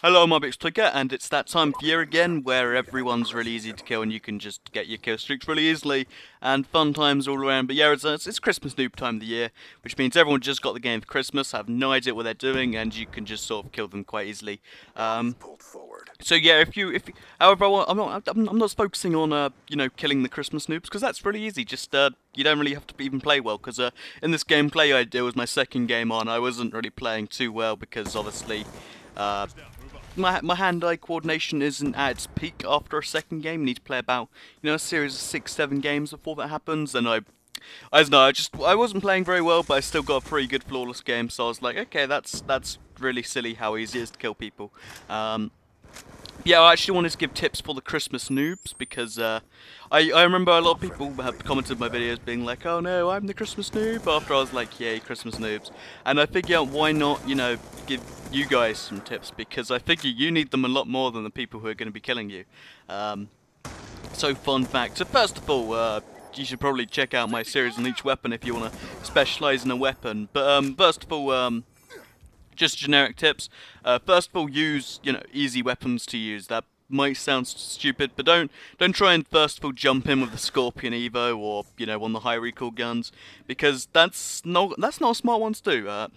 Hello, my big clicker, and it's that time of year again where everyone's really easy to kill and you can just get your kill streaks really easily and fun times all around. But yeah, it's Christmas noob time of the year, which means everyone just got the game for Christmas, have no idea what they're doing, and you can just sort of kill them quite easily. So yeah, however, I'm not focusing on killing the Christmas noobs because that's really easy. Just you don't really have to even play well because in this gameplay I did, it was my second game on. I wasn't really playing too well because obviously. My hand-eye coordination isn't at its peak after a second game. You need to play about, a series of 6-7 games before that happens. And I don't know, I wasn't playing very well, but I still got a pretty good flawless game. So I was like, okay, that's really silly how easy it is to kill people. Yeah, I actually wanted to give tips for the Christmas noobs because I remember a lot of people have commented my videos being like, oh no, I'm the Christmas noob, after I was like, yay, Christmas noobs. And I figured why not, give you guys some tips because I figure you need them a lot more than the people who are going to be killing you. So fun fact. So first of all, you should probably check out my series on each weapon if you want to specialise in a weapon. But first of all, just generic tips. First of all, use easy weapons to use. That might sound stupid, but don't try and first of all jump in with the Scorpion Evo or one of the high recoil guns because that's not a smart one to do.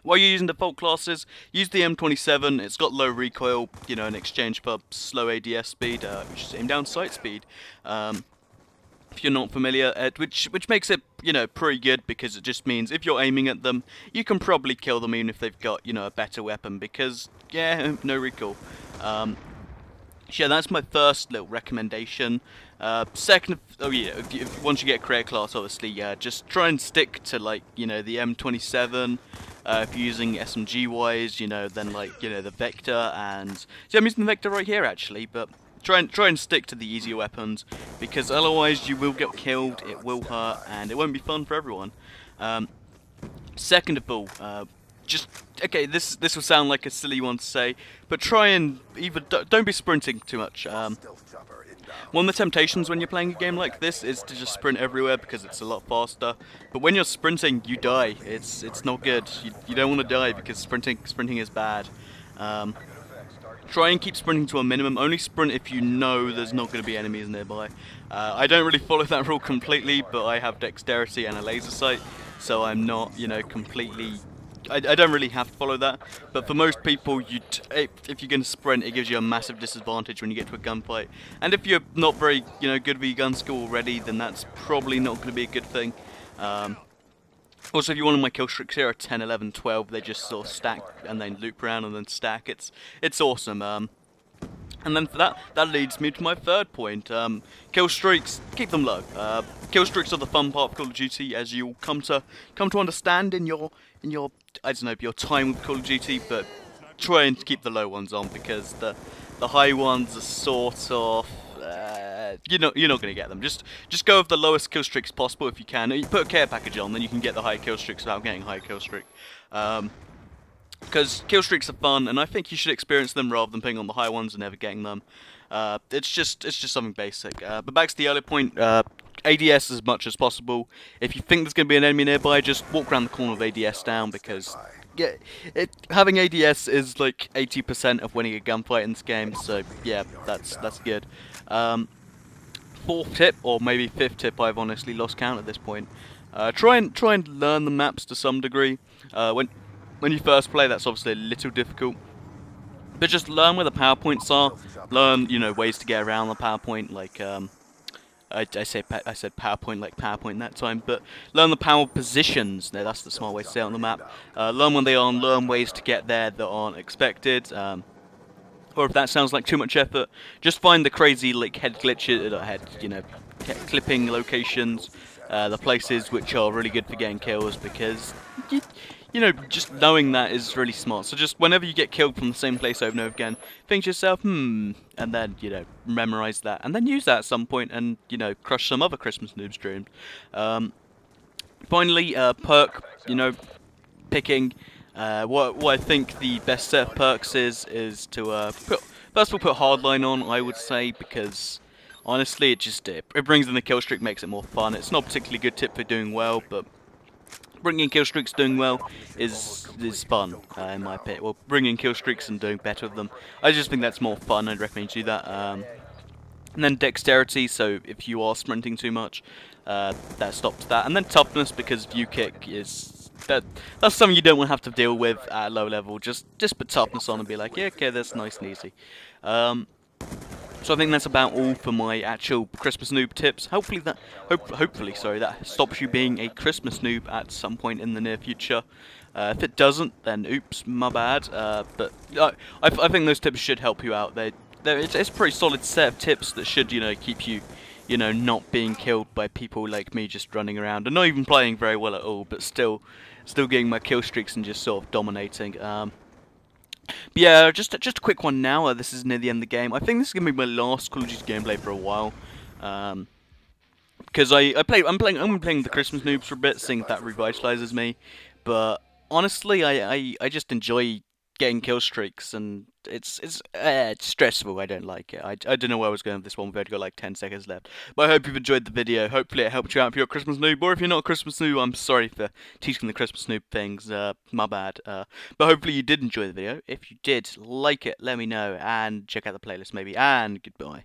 While you're using default classes, use the M27. It's got low recoil, in exchange for slow ADS speed, which is aim down sight speed. If you're not familiar, which makes it pretty good because it just means if you're aiming at them, you can probably kill them even if they've got a better weapon because yeah, no recoil. Yeah, that's my first little recommendation. Second, once you get career class, obviously, just try and stick to the M27. If you're using SMG wise, then the Vector, and see, I'm using the Vector right here actually, but. Try and stick to the easier weapons, because otherwise you will get killed, it will hurt, and it won't be fun for everyone. Second of all, this will sound like a silly one to say, but try and don't be sprinting too much. One of the temptations when you're playing a game like this is to just sprint everywhere because it's a lot faster. But when you're sprinting, you die. It's not good. You don't want to die because sprinting is bad. Try and keep sprinting to a minimum. Only sprint if you know there's not going to be enemies nearby. I don't really follow that rule completely, but I have dexterity and a laser sight, so I'm not, completely. I don't really have to follow that. But for most people, if you're going to sprint, it gives you a massive disadvantage when you get to a gunfight. And if you're not very, good with your gun skill already, then that's probably not going to be a good thing. Also, if you want my kill streaks here are 10, 11, 12, they just sort of stack and then loop around and then stack. It's awesome. And then for that leads me to my third point. Kill streaks, keep them low. Kill streaks are the fun part of Call of Duty, as you'll come to understand in your I don't know, your time with Call of Duty. But try and keep the low ones on because the high ones are sort of. You're not going to get them. Just go with the lowest kill streaks possible if you can. You put a care package on, then you can get the high kill streaks without getting high kill streak. Because kill streaks are fun, and I think you should experience them rather than putting on the high ones and never getting them. It's just something basic. But back to the earlier point. ADS as much as possible. If you think there's going to be an enemy nearby, just walk around the corner with ADS down because. Yeah, having ADS is like 80% of winning a gunfight in this game, so yeah, that's good. Fourth tip, or maybe fifth tip, I've honestly lost count at this point. Try and learn the maps to some degree. When you first play, that's obviously a little difficult, but just learn where the power points are. Learn ways to get around the power point, like I said PowerPoint like PowerPoint that time, but learn the power positions. No, that's the smart way to say it on the map. Learn when they are, and learn ways to get there that aren't expected. Or if that sounds like too much effort, just find the crazy head glitches, clipping locations, the places which are really good for getting kills because. Just knowing that is really smart. So just whenever you get killed from the same place over and over again, think to yourself, and then, memorize that. And then use that at some point and, crush some other Christmas noobs' dreams. Finally, perk, picking. What I think the best set of perks is to, first of all, put hardline on, I would say, because, honestly, it brings in the kill streak, makes it more fun. It's not a particularly good tip for doing well, but. bringing kill streaks, doing well is fun in my opinion. Well, bringing kill streaks and doing better with them, I just think that's more fun. I'd recommend you do that. And then dexterity, so if you are sprinting too much, that stops that. And then toughness, because view kick is that's something you don't want to have to deal with at a low level. Just put toughness on and be like, yeah, okay, that's nice and easy. So I think that's about all for my actual Christmas noob tips. Hopefully that stops you being a Christmas noob at some point in the near future. If it doesn't, then oops, my bad. But I think those tips should help you out. It's a pretty solid set of tips that should, keep you, not being killed by people like me just running around and not even playing very well at all, but still getting my kill streaks and just sort of dominating. But yeah, just a quick one now. This is near the end of the game. I think this is gonna be my last Call of Duty gameplay for a while, because I'm playing the Christmas noobs for a bit, seeing if that revitalizes me. But honestly, I just enjoy getting kill streaks, and it's stressful. I don't like it. I don't know where I was going with this one. We've only got like 10 seconds left. But I hope you've enjoyed the video. Hopefully it helped you out if you're a Christmas noob, or if you're not a Christmas noob, I'm sorry for teaching the Christmas noob things. My bad. But hopefully you did enjoy the video. If you did, like it, let me know, and check out the playlist maybe, and goodbye.